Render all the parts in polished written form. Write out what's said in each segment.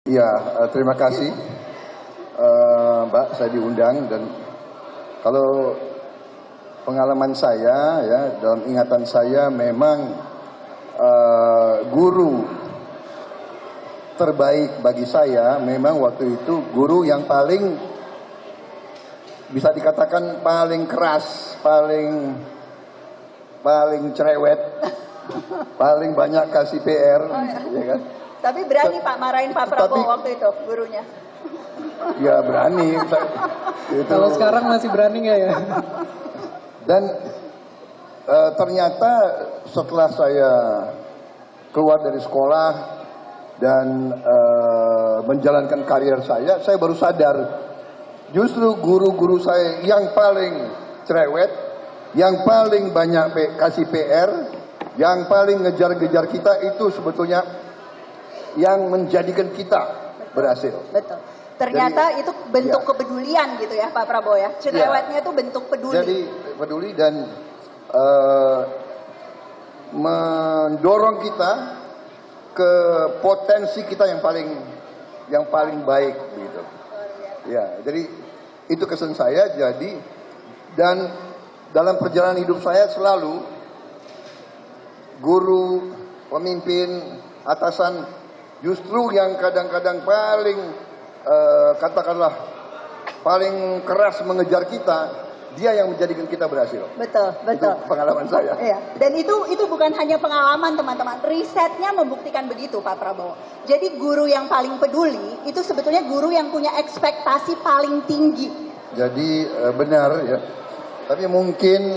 Iya, terima kasih Mbak, saya diundang. Dan kalau pengalaman saya ya, dalam ingatan saya memang guru terbaik bagi saya memang waktu itu guru yang paling bisa dikatakan paling keras, paling cerewet, paling banyak kasih PR, ya kan? Tapi berani Pak marahin Pak Prabowo waktu itu gurunya. Ya berani. Kalau sekarang masih berani nggak ya? Dan ternyata setelah saya keluar dari sekolah dan menjalankan karir saya baru sadar justru guru-guru saya yang paling cerewet, yang paling banyak kasih PR, yang paling ngejar-ngejar kita itu sebetulnya yang menjadikan kita berhasil. Betul. Ternyata jadi, itu bentuk ya, kepedulian gitu ya Pak Prabowo ya. Cerewetnya itu bentuk peduli. Jadi peduli dan mendorong kita ke potensi kita yang paling baik gitu. Ya, jadi itu kesan saya. Jadi dan dalam perjalanan hidup saya selalu guru, pemimpin, atasan justru yang kadang-kadang paling katakanlah paling keras mengejar kita, dia yang menjadikan kita berhasil. Betul, betul. Itu pengalaman saya. Iya. Dan itu bukan hanya pengalaman teman-teman, risetnya membuktikan begitu Pak Prabowo. Jadi guru yang paling peduli itu sebetulnya guru yang punya ekspektasi paling tinggi. Jadi benar ya. Tapi mungkin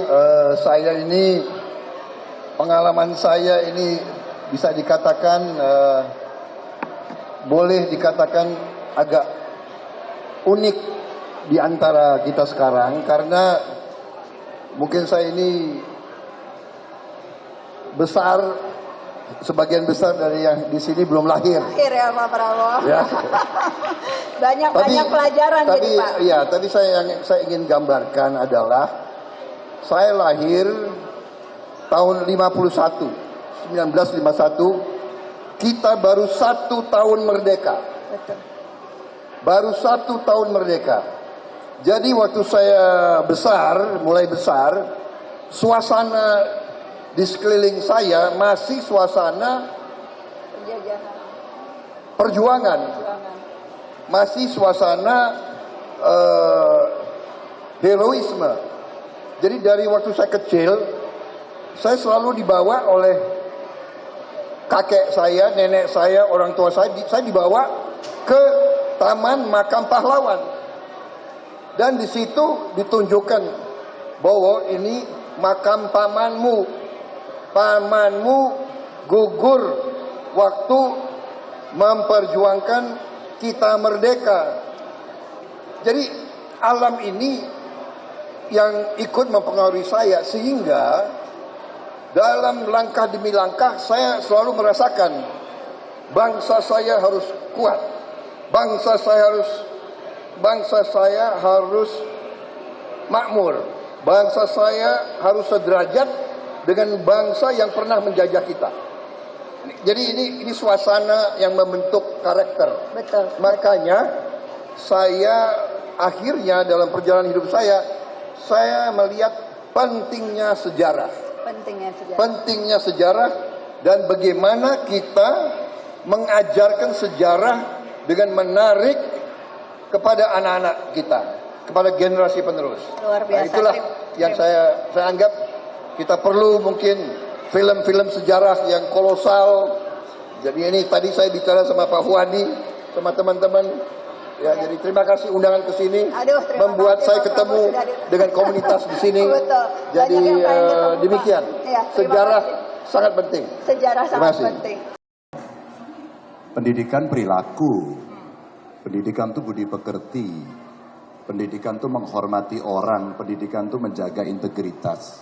saya ini pengalaman saya ini bisa dikatakan boleh dikatakan agak unik di antara kita sekarang karena mungkin saya ini sebagian besar dari yang di sini belum lahir. Lahir ya Pak Prabowo. Ya. banyak pelajaran tapi, jadi Pak. Ya, tapi saya ingin gambarkan adalah saya lahir tahun 1951. Kita baru 1 tahun merdeka. Betul. Baru 1 tahun merdeka. Jadi waktu saya mulai besar, suasana di sekeliling saya masih suasana perjuangan. Masih suasana heroisme. Jadi dari waktu saya kecil, saya selalu dibawa oleh kakek saya, nenek saya, orang tua saya dibawa ke Taman Makam Pahlawan. Dan di situ ditunjukkan bahwa ini makam pamanmu. Pamanmu gugur waktu memperjuangkan kita merdeka. Jadi alam ini yang ikut mempengaruhi saya sehingga dalam langkah demi langkah saya selalu merasakan bangsa saya harus kuat, bangsa saya harus makmur, bangsa saya harus sederajat dengan bangsa yang pernah menjajah kita. Jadi ini suasana yang membentuk karakter. Betul. Makanya saya akhirnya dalam perjalanan hidup saya melihat pentingnya sejarah. Pentingnya sejarah dan bagaimana kita mengajarkan sejarah dengan menarik kepada anak-anak kita, kepada generasi penerus. Luar biasa. Nah, itulah yang saya anggap kita perlu mungkin film-film sejarah yang kolosal. Jadi ini tadi saya bicara sama Pak Fuadi, sama teman-teman. Ya, jadi terima kasih undangan ke sini, membuat saya ketemu dengan komunitas di sini. Betul. Jadi demikian, ya, sejarah sangat penting. Sejarah sangat penting. Pendidikan perilaku, pendidikan itu budi pekerti, pendidikan itu menghormati orang, pendidikan itu menjaga integritas.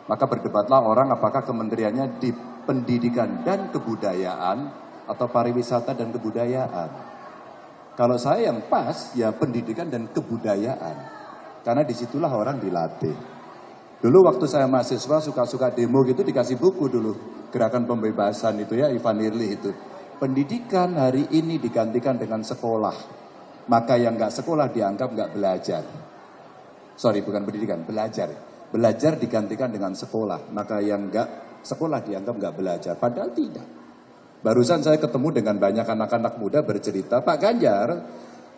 Maka berdebatlah orang apakah kementeriannya di pendidikan dan kebudayaan atau pariwisata dan kebudayaan. Kalau saya yang pas, ya pendidikan dan kebudayaan. Karena disitulah orang dilatih. Dulu waktu saya mahasiswa suka-suka demo gitu dikasih buku dulu. Gerakan pembebasan itu ya, Ivan Irli itu. pendidikan hari ini digantikan dengan sekolah, maka yang nggak sekolah dianggap nggak belajar. Sorry, bukan pendidikan, belajar. Belajar digantikan dengan sekolah, maka yang nggak sekolah dianggap nggak belajar. Padahal tidak. Barusan saya ketemu dengan banyak anak-anak muda bercerita, Pak Ganjar,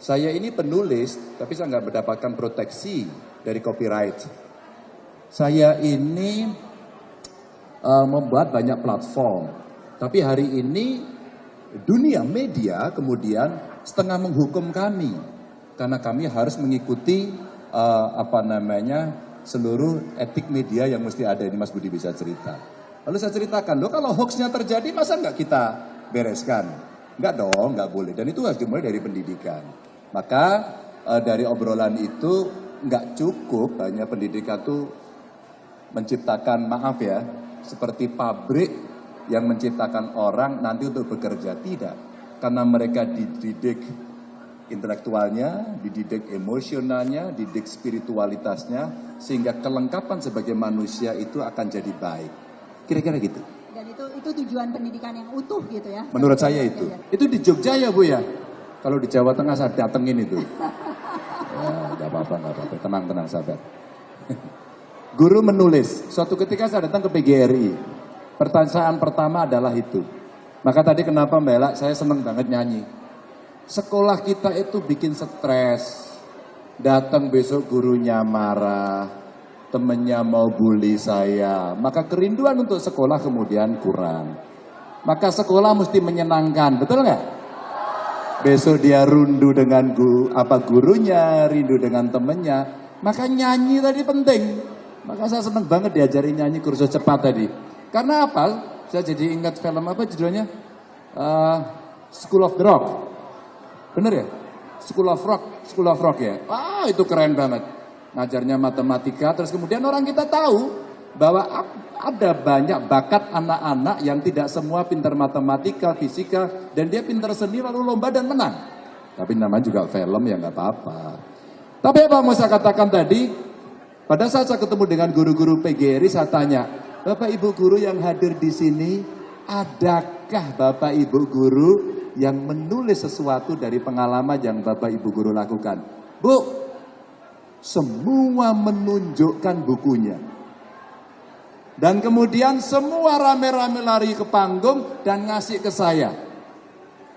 saya ini penulis, tapi saya nggak mendapatkan proteksi dari copyright. Saya ini membuat banyak platform, tapi hari ini dunia media kemudian setengah menghukum kami karena kami harus mengikuti seluruh etik media yang mesti ada. Ini Mas Budi bisa cerita. Lalu saya ceritakan, loh kalau hoaxnya terjadi masa nggak kita bereskan? Nggak dong, nggak boleh. Dan itu harus dimulai dari pendidikan. Maka dari obrolan itu nggak cukup hanya pendidikan itu menciptakan, maaf ya, seperti pabrik yang menciptakan orang nanti untuk bekerja. Tidak, karena mereka dididik intelektualnya, dididik emosionalnya, dididik spiritualitasnya, sehingga kelengkapan sebagai manusia itu akan jadi baik. Kira-kira gitu. Dan itu tujuan pendidikan yang utuh gitu ya? Menurut saya itu. Itu di Jogja ya Bu ya? Kalau di Jawa Tengah saya datengin itu. Ya, nggak apa-apa. Tenang sahabat. Guru menulis. Suatu ketika saya datang ke PGRI. Pertanyaan pertama adalah itu. Maka tadi kenapa Mbak Ella, saya seneng banget nyanyi. Sekolah kita itu bikin stres. Datang besok gurunya marah, temennya mau bully saya. Maka kerinduan untuk sekolah kemudian kurang. Maka sekolah mesti menyenangkan, betul nggak? Besok dia rindu dengan gurunya, rindu dengan temennya. Maka nyanyi tadi penting. Maka saya seneng banget diajari nyanyi kursus cepat tadi. Karena apa? Saya jadi ingat film apa judulnya? School of the Rock. Bener ya? School of Rock ya. Itu keren banget. Ngajarnya matematika, terus kemudian orang kita tahu bahwa ada banyak bakat anak-anak yang tidak semua pintar matematika, fisika, dan dia pintar seni lalu lomba dan menang. Tapi namanya juga film ya nggak apa-apa. Tapi apa mau saya katakan tadi? Pada saat saya ketemu dengan guru-guru PGRI, saya tanya, Bapak Ibu guru yang hadir di sini, adakah Bapak Ibu guru yang menulis sesuatu dari pengalaman yang Bapak Ibu guru lakukan? Bu, semua menunjukkan bukunya. Dan kemudian semua rame-rame lari ke panggung dan ngasih ke saya.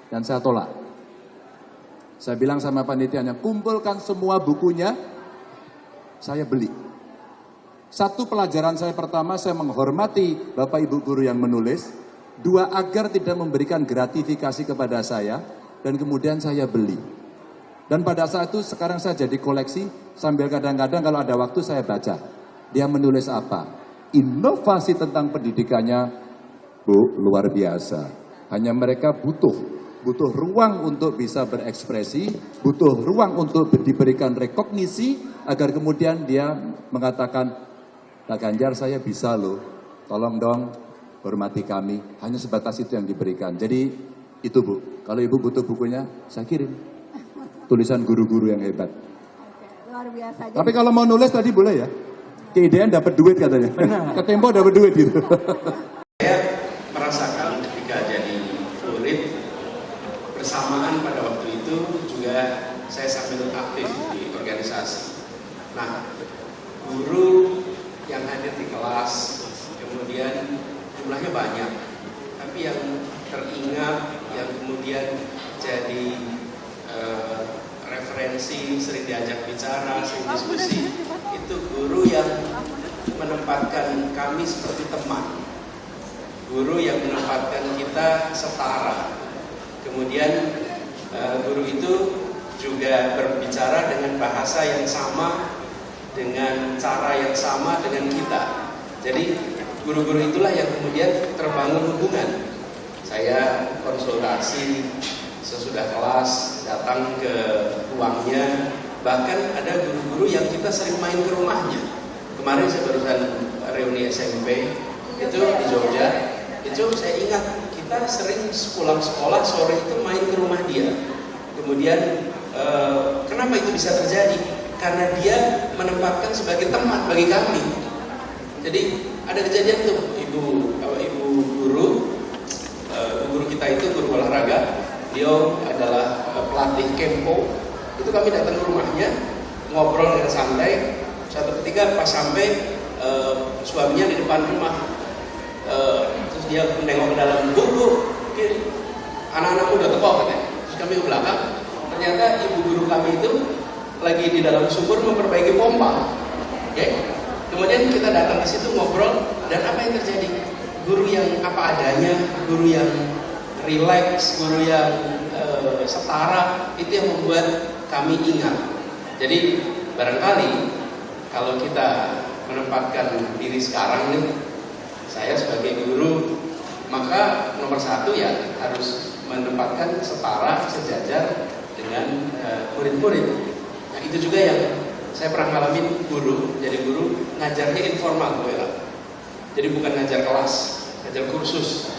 Dan saya tolak. Saya bilang sama panitianya, kumpulkan semua bukunya, saya beli. Satu pelajaran saya pertama, saya menghormati Bapak Ibu guru yang menulis. Dua, agar tidak memberikan gratifikasi kepada saya. Dan kemudian saya beli. Dan pada saat itu sekarang saya jadi koleksi, sambil kadang-kadang kalau ada waktu saya baca. Dia menulis apa? Inovasi tentang pendidikannya, Bu, luar biasa. Hanya mereka butuh ruang untuk bisa berekspresi, butuh ruang untuk diberikan rekognisi, agar kemudian dia mengatakan, Pak Ganjar saya bisa loh, tolong dong hormati kami. Hanya sebatas itu yang diberikan. Jadi itu Bu, kalau Ibu butuh bukunya, saya kirim. Tulisan guru-guru yang hebat. Oke, luar biasa. Tapi kalau mau nulis tadi boleh ya? Keidean dapat duit katanya. Ke Tempo dapat duit gitu. Saya merasakan ketika jadi murid, bersamaan pada waktu itu juga saya sambil aktif di organisasi. Nah, guru yang hadir di kelas, kemudian jumlahnya banyak, tapi yang teringat, yang kemudian jadi referensi, sering diajak bicara, sering diskusi, itu guru yang menempatkan kami seperti teman, guru yang menempatkan kita setara. Kemudian guru itu juga berbicara dengan bahasa yang sama, dengan cara yang sama dengan kita. Jadi guru-guru itulah yang kemudian terbangun hubungan. Saya konsultasi sesudah kelas, datang ke ruangnya, bahkan ada guru-guru yang kita sering main ke rumahnya. Kemarin saya barusan reuni SMP, itu di Jogja, itu saya ingat kita sering pulang sekolah sore itu main ke rumah dia. Kemudian kenapa itu bisa terjadi? Karena dia menempatkan sebagai teman bagi kami. Jadi ada kejadian tuh, ibu guru kita itu guru olahraga Beliau adalah pelatih Kempo. Itu kami datang ke rumahnya, ngobrol dengan santai. Suatu ketika pas sampai suaminya di depan rumah, terus dia menengok ke dalam, Bu, anak-anakmu udah teko katanya. Terus kami ke belakang, ternyata ibu guru kami itu lagi di dalam sumur memperbaiki pompa. Okay? Kemudian kita datang ke situ ngobrol, dan apa yang terjadi? Guru yang apa adanya, guru yang relax, guru yang setara, itu yang membuat kami ingat. Jadi barangkali kalau kita menempatkan diri sekarang nih, saya sebagai guru, maka nomor satu ya harus menempatkan setara, sejajar dengan murid-murid. Nah itu juga yang saya pernah ngalamin guru, jadi guru ngajarnya informal, Bu Ella. Jadi bukan ngajar kelas, ngajar kursus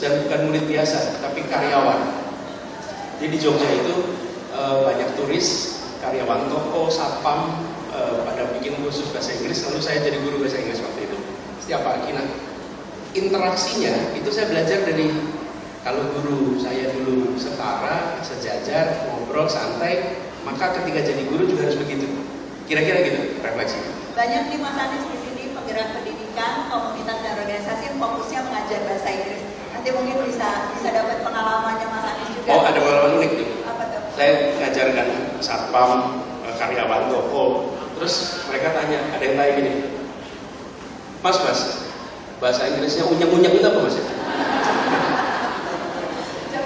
dan bukan murid biasa, tapi karyawan. Jadi di Jogja itu banyak turis, karyawan toko, satpam pada bikin kursus bahasa Inggris, lalu saya jadi guru bahasa Inggris waktu itu setiap pagi. Nah interaksinya itu saya belajar dari, kalau guru saya dulu setara, sejajar, ngobrol santai, maka ketika jadi guru juga harus begitu. Kira-kira gitu refleksi. Banyak nih Mas Anies di sini penggerak pendidikan, komunitas dan organisasi yang fokusnya mengajar bahasa Inggris. Nanti mungkin bisa dapat pengalamannya Mas Anies juga. Oh, ada pengalaman unik tuh. Apa tuh? Saya ngajarkan satpam, karyawan toko, terus mereka tanya, ada yang tanya gini, Mas, bahasa Inggrisnya unyeng-unyeng itu apa Mas?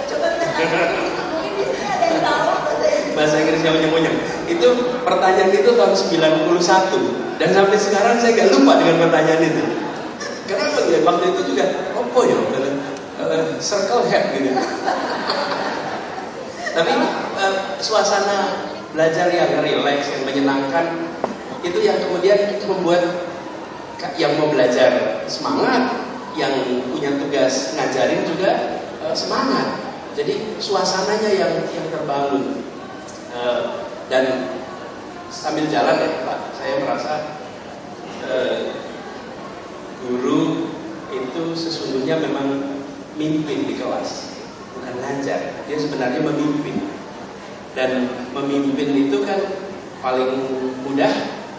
Coba mungkin di sini ada yang tahu Bahasa Inggrisnya unyeng-unyeng. Itu pertanyaan itu tahun 91, dan sampai sekarang saya gak lupa dengan pertanyaan itu. Kenapa ya? Waktu itu juga apa ya? Circle head gitu. Tapi suasana belajar yang relax, yang menyenangkan, itu yang kemudian membuat yang mau belajar semangat, yang punya tugas ngajarin juga semangat. Jadi suasananya yang terbangun. Dan sambil jalan ya Pak, saya merasa guru itu sesungguhnya memang mimpin di kelas, bukan ngajar. Dia sebenarnya memimpin. Dan memimpin itu kan paling mudah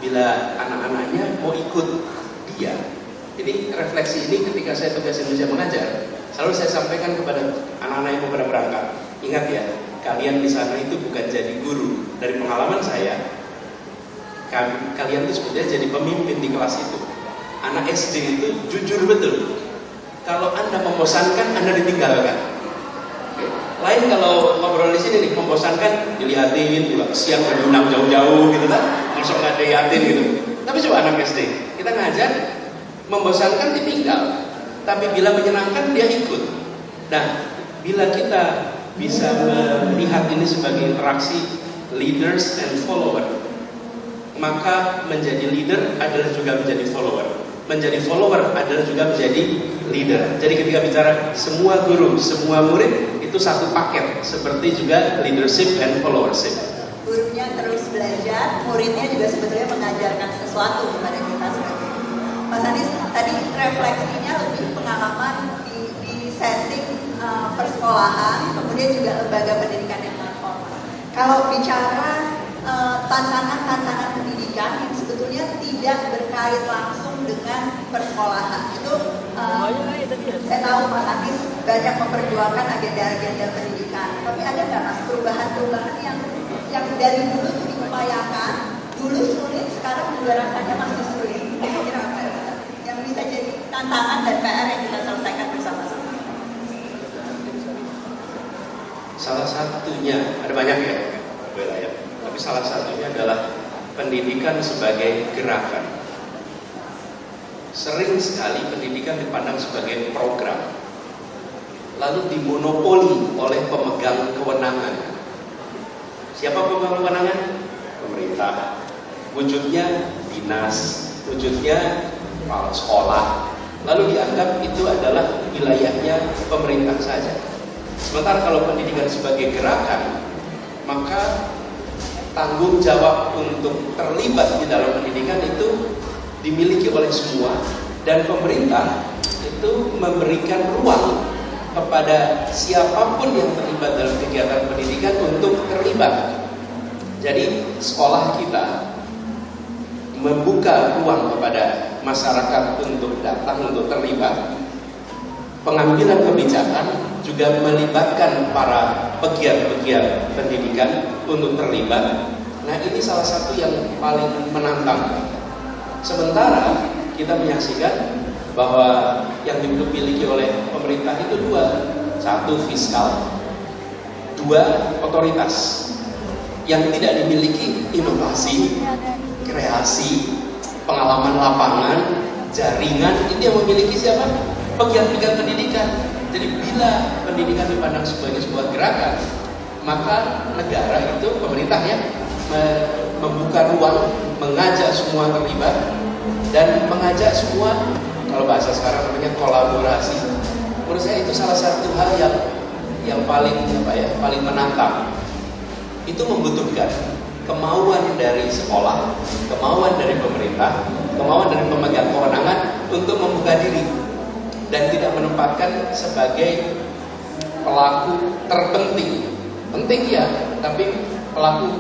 bila anak-anaknya mau ikut dia. Jadi refleksi ini ketika saya tugas Indonesia mengajar, selalu saya sampaikan kepada anak-anak yang mau pada berangkat. Ingat ya, kalian di sana itu bukan jadi guru. Dari pengalaman saya, kalian itu sebetulnya jadi pemimpin di kelas itu. Anak SD itu jujur betul. Kalau Anda membosankan, Anda ditinggalkan. Lain kalau ngobrol di sini nih, membosankan, dilihatin, juga siang berundang jauh-jauh gitu kan, langsung nggak dilihatin gitu. Tapi coba anak SD, kita ngajar, membosankan ditinggal, tapi bila menyenangkan dia ikut. Nah, bila kita bisa melihat ini sebagai interaksi leaders and follower, maka menjadi leader adalah juga menjadi follower. Menjadi follower adalah juga menjadi leader. Jadi ketika bicara semua guru, semua murid itu satu paket, seperti juga leadership and followership. Gurunya terus belajar, muridnya juga sebetulnya mengajarkan sesuatu kepada kita sebagai Mas Anies. Tadi refleksinya lebih pengalaman di setting persekolahan, kemudian juga lembaga pendidikan yang non-formal. Kalau bicara tantangan-tantangan pendidikan yang sebetulnya tidak berkait langsung dengan persekolahan, itu saya tahu Mas Anies banyak memperjuangkan agenda-agenda pendidikan. Tapi ada nggak Mas perubahan-perubahan yang dari dulu tuh diupayakan, dulu sulit, sekarang juga rasanya masih sulit? Kira-kira apa ya? Yang bisa jadi tantangan dan PR yang kita selesaikan bersama-sama? Salah satunya, ada banyak ya, tapi salah satunya adalah pendidikan sebagai gerakan. Sering sekali pendidikan dipandang sebagai program, lalu dimonopoli oleh pemegang kewenangan. Siapa pemegang kewenangan? Pemerintah. Wujudnya dinas, wujudnya kepala sekolah, lalu dianggap itu adalah wilayahnya pemerintah saja. Sementara kalau pendidikan sebagai gerakan, maka tanggung jawab untuk terlibat di dalam pendidikan itu dimiliki oleh semua, dan pemerintah itu memberikan ruang kepada siapapun yang terlibat dalam kegiatan pendidikan untuk terlibat. Jadi sekolah kita membuka ruang kepada masyarakat untuk datang, untuk terlibat. Pengambilan kebijakan juga melibatkan para pegiat-pegiat pendidikan untuk terlibat. Nah, ini salah satu yang paling menantang. Sementara kita menyaksikan bahwa yang dimiliki oleh pemerintah itu dua. Satu, fiskal. Dua, otoritas. Yang tidak dimiliki inovasi, kreasi, pengalaman lapangan, jaringan. Ini yang memiliki siapa? Pegiat-pegiat pendidikan. Jadi bila pendidikan dipandang sebagai sebuah gerakan, maka negara itu, pemerintah ya, membuka ruang, mengajak semua terlibat dan mengajak semua, kalau bahasa sekarang namanya kolaborasi. Menurut saya itu salah satu hal yang paling paling menantang. Itu membutuhkan kemauan dari sekolah, kemauan dari pemerintah, kemauan dari pemegang kewenangan untuk membuka diri dan tidak menempatkan sebagai pelaku terpenting. Penting ya, tapi pelaku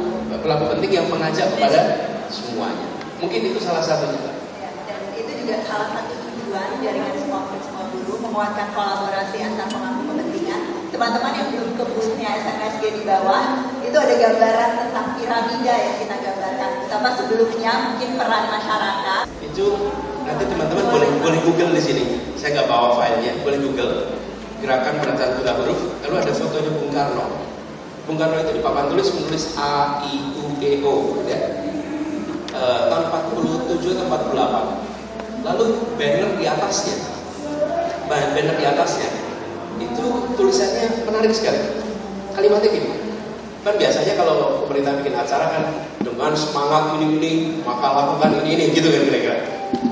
penting yang mengajak kepada semuanya. Mungkin itu salah satunya. Ya, dan itu juga salah satu tujuan jaringan semua guru menguatkan kolaborasi antar pemangku kepentingan. Teman-teman yang belum ke booth-nya SMSG di bawah, itu ada gambaran tentang piramida yang kita gambarkan. Betapa sebelumnya mungkin peran masyarakat. Itu nanti teman-teman boleh Google di sini. Saya nggak bawa filenya, boleh Google gerakan perencanaan buta huruf. Lalu ada fotonya Bung Karno. Bung Karno itu di papan tulis menulis A I U E O, ya. Tahun 47 atau 48. Lalu banner di atasnya, itu tulisannya menarik sekali. Kalimatnya gini. Kan biasanya kalau pemerintah bikin acara kan dengan semangat ini maka lakukan ini gitu kan kira-kira.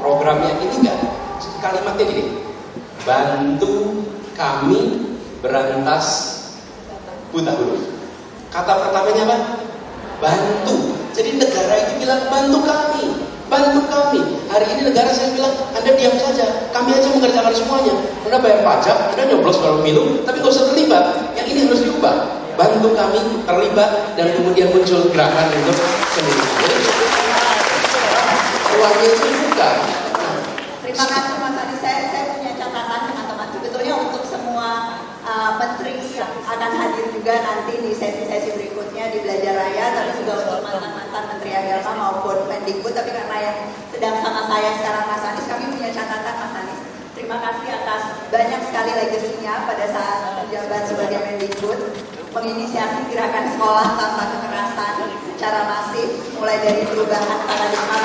Programnya ini enggak. Kalimatnya gini. Bantu kami berantas buta huruf. Kata pertamanya apa? Bantu. Jadi negara itu bilang bantu kami. Hari ini negara saya bilang Anda diam saja. Kami aja mengerjakan semuanya. Anda bayar pajak, Anda nyoblos kalau pemilu, tapi nggak usah terlibat. Yang ini harus diubah. Bantu kami terlibat dan kemudian muncul gerakan untuk pendidikan. Ruangnya itu buka. Terima kasih Mas Adi. Saya punya catatan teman-teman. Sebetulnya untuk semua menteri yang akan hadir juga nanti di sesi-sesi berikutnya di Belajar Raya, tapi juga untuk mantan-mantan Menteri Agama maupun Mendikbud. Tapi karena yang sedang sama saya sekarang Mas Anies, kami punya catatan Mas Anies. Terima kasih atas banyak sekali legasinya pada saat menjabat sebagai Mendikbud, menginisiasi gerakan sekolah tanpa kekerasan secara masif, mulai dari perubahan paradigma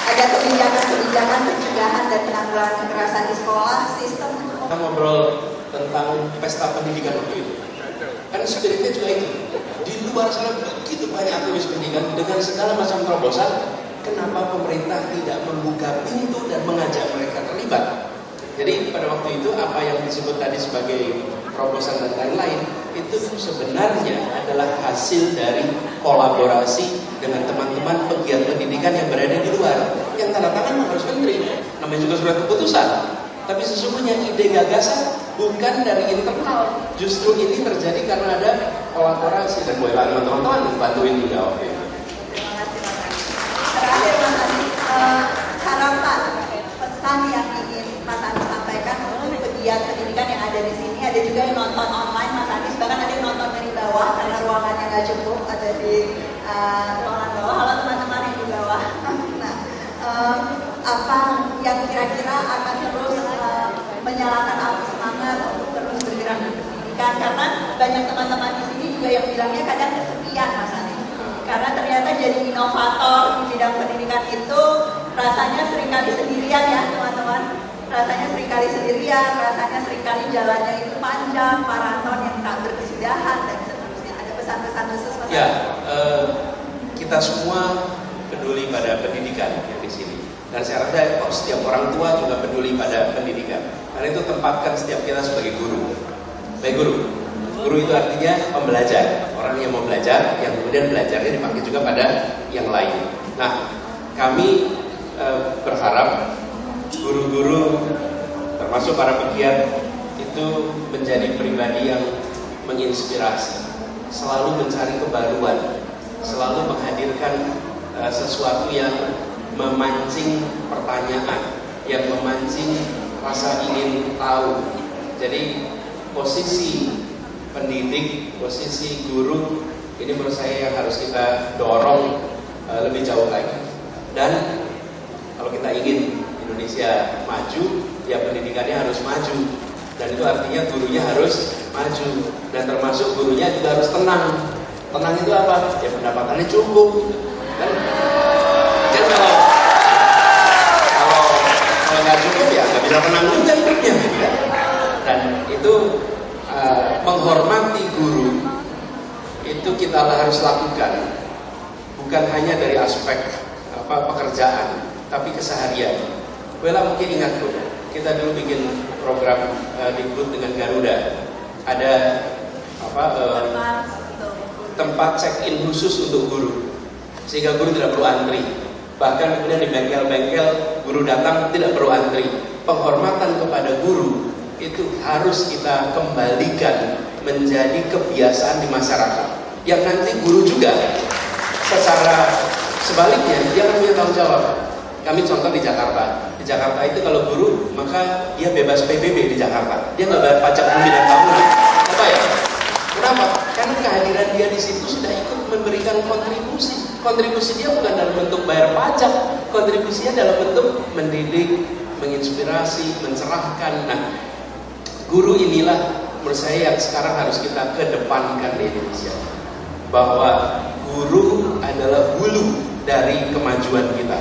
ada kebijakan pencegahan dan penanggulangan kekerasan di sekolah, sistem. Kita ngobrol tentang pesta pendidikan waktu itu. Kan spiritnya juga itu. Di luar sana begitu banyak aktivis pendidikan dengan segala macam terobosan. Kenapa pemerintah tidak membuka pintu dan mengajak mereka terlibat? Jadi pada waktu itu apa yang disebut tadi sebagai terobosan dan lain-lain itu sebenarnya adalah hasil dari kolaborasi dengan teman-teman pegiat pendidikan yang berada di luar. Yang tanda tangan harus menteri, namanya juga surat keputusan. Tapi sesungguhnya ide gagasan bukan dari internal. Justru ini terjadi karena ada kolaborasi dan boleh teman-teman bantuin juga. Oke. Terima kasih Mas Anies. Terakhir Mas Anies, harapan pesan yang ingin Mas Anies sampaikan untuk pegiat pendidikan yang ada di sini, ada juga yang nonton online Mas Anies, bahkan ada yang nonton dari bawah karena ruangannya nggak cukup, ada di ruangan bawah. Halo teman-teman yang di bawah. Nah, apa yang kira-kira akan terus menyalakan api semangat untuk terus bergerak di pendidikan? Karena banyak teman-teman di sini juga yang bilangnya kadang kesepian Mas Anies. Karena ternyata jadi inovator di bidang pendidikan itu rasanya seringkali sendirian ya teman-teman. Rasanya seringkali jalannya itu panjang, maraton yang tak berkesudahan dan seterusnya. Ada pesan-pesan khusus Mas Anies? Ya, kita semua peduli pada pendidikan ya di sini. Dan saya rasa setiap orang tua juga peduli pada pendidikan. Karena itu tempatkan setiap kita sebagai guru. Sebagai guru. Guru itu artinya pembelajar. Orang yang mau belajar, yang kemudian belajarnya dipakai juga pada yang lain. Nah, kami berharap guru-guru termasuk para pegiat itu menjadi pribadi yang menginspirasi, selalu mencari kebaruan, selalu menghadirkan sesuatu yang memancing pertanyaan, yang memancing rasa ingin tahu. Jadi posisi pendidik, posisi guru ini menurut saya yang harus kita dorong lebih jauh lagi. Dan kalau kita ingin Indonesia maju, ya pendidikannya harus maju. Dan itu artinya gurunya harus maju. Dan termasuk gurunya juga harus tenang. Tenang itu apa? Ya pendapatannya cukup. Kan kalau nggak cukup ya nggak bisa tenang juga hidupnya. Gitu ya. Dan itu menghormati guru itu kita harus lakukan, bukan hanya dari aspek pekerjaan, tapi keseharian. Bella mungkin ingat tuh, kita dulu bikin program Dikbud dengan Garuda, ada tempat check-in khusus untuk guru, sehingga guru tidak perlu antri. Bahkan kemudian di bengkel-bengkel guru datang tidak perlu antri. Penghormatan kepada guru itu harus kita kembalikan menjadi kebiasaan di masyarakat, yang nanti guru juga secara sebaliknya dia akan punya tanggung jawab. Kami contoh di Jakarta. Di Jakarta itu kalau guru maka dia bebas PBB di Jakarta. Dia nggak bayar pajak bumi dan bangunan. Apa ya? Kenapa? Karena kehadiran dia di situ sudah ikut memberikan kontribusi. Kontribusi dia bukan dalam bentuk bayar pajak, kontribusinya dalam bentuk mendidik, menginspirasi, mencerahkan. Nah, guru inilah menurut saya yang sekarang harus kita kedepankan di Indonesia, bahwa guru adalah hulu dari kemajuan kita.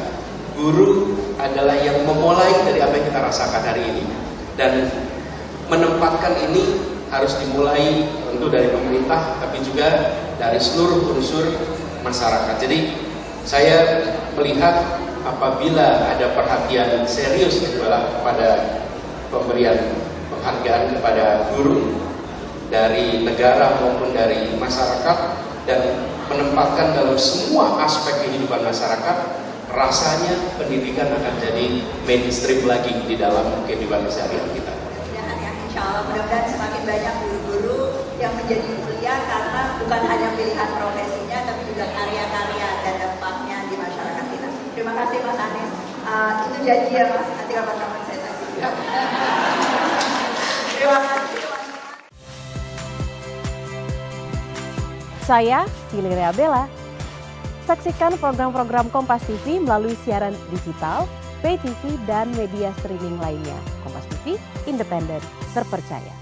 Guru adalah yang memulai dari apa yang kita rasakan hari ini, dan menempatkan ini harus dimulai tentu dari pemerintah, tapi juga dari seluruh unsur masyarakat. Jadi saya melihat apabila ada perhatian serius pada pemberian penghargaan kepada guru dari negara maupun dari masyarakat, dan menempatkan dalam semua aspek kehidupan masyarakat, rasanya pendidikan akan jadi mainstream lagi di dalam kehidupan sehari-hari kita. Insya Allah mudah-mudahan semakin banyak guru-guru yang menjadi mulia karena bukan hanya pilihan profesinya, tapi juga karya-karya dan dampaknya di masyarakat kita. Terima kasih Mas Anies. Itu janji ya Mas, nanti kapan-kapan saya tanya. Terima kasih teman-teman. Saya Ciliria Bella. Saksikan program-program Kompas TV melalui siaran digital, pay TV, dan media streaming lainnya. Kompas TV, independen, terpercaya.